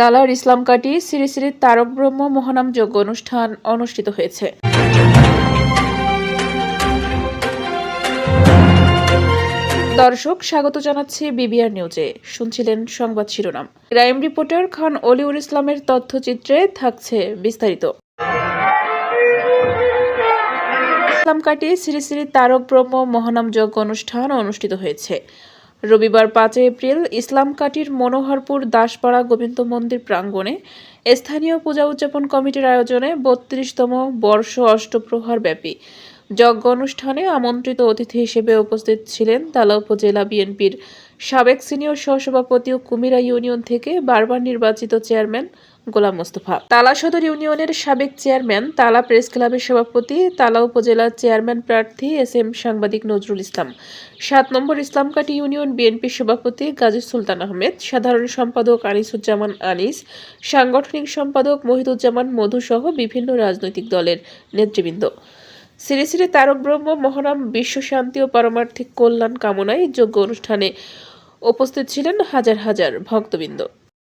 তালার ইসলামকাঠি শ্রী শ্রী তারক ব্রহ্ম মহানাম যজ্ঞ অনুষ্ঠান অনুষ্ঠিত হয়েছে। দর্শক, স্বাগত জানাচ্ছি বিবিআর নিউজে। শুনছিলেন সংবাদ শিরোনাম। ক্রাইম রিপোর্টার খান অলিউর ইসলামের তথ্যচিত্রে থাকছে বিস্তারিত। ইসলামকাঠি শ্রী শ্রী তারক ব্রহ্ম মহানাম যজ্ঞ অনুষ্ঠান অনুষ্ঠিত হয়েছে। রবিবার 5 এপ্রিল ইসলামকাঠির মনোহরপুর দাসপাড়া গোবিন্দ মন্দির প্রাঙ্গণে স্থানীয় পূজা উদযাপন কমিটির আয়োজনে 32তম বর্ষ অষ্টপ্রহর ব্যাপী যজ্ঞ অনুষ্ঠানে আমন্ত্রিত অতিথি হিসেবে উপস্থিত ছিলেন তালা উপজেলা বিএনপির সাবেক সিনিয়র সহসভাপতি ও কুমিরা ইউনিয়ন থেকে বারবার নির্বাচিত চেয়ারম্যান গোলাম মোস্তফা, তালা সদর ইউনিয়নের সাবেক চেয়ারম্যান, তালা প্রেস ক্লাবের সভাপতি, তালা উপজেলার চেয়ারম্যান প্রার্থী এস.এম. সাংবাদিক নজরুল ইসলাম, 7 নম্বর ইসলামকাঠি ইউনিয়ন বিএনপির সভাপতি গাজী সুলতান আহমেদ, সাধারণ সম্পাদক আনিসুজ্জামান আনিস, সাংগঠনিক সম্পাদক মহিদুজ্জামান মধু সহ বিভিন্ন রাজনৈতিক দলের নেতৃবৃন্দ। শ্রী শ্রী তারক ব্রহ্ম মহানাম বিশ্ব শান্তি ও পারমার্থিক কল্যাণ কামনায় যজ্ঞ অনুষ্ঠানে উপস্থিত ছিলেন হাজার হাজার ভক্তবৃন্দ।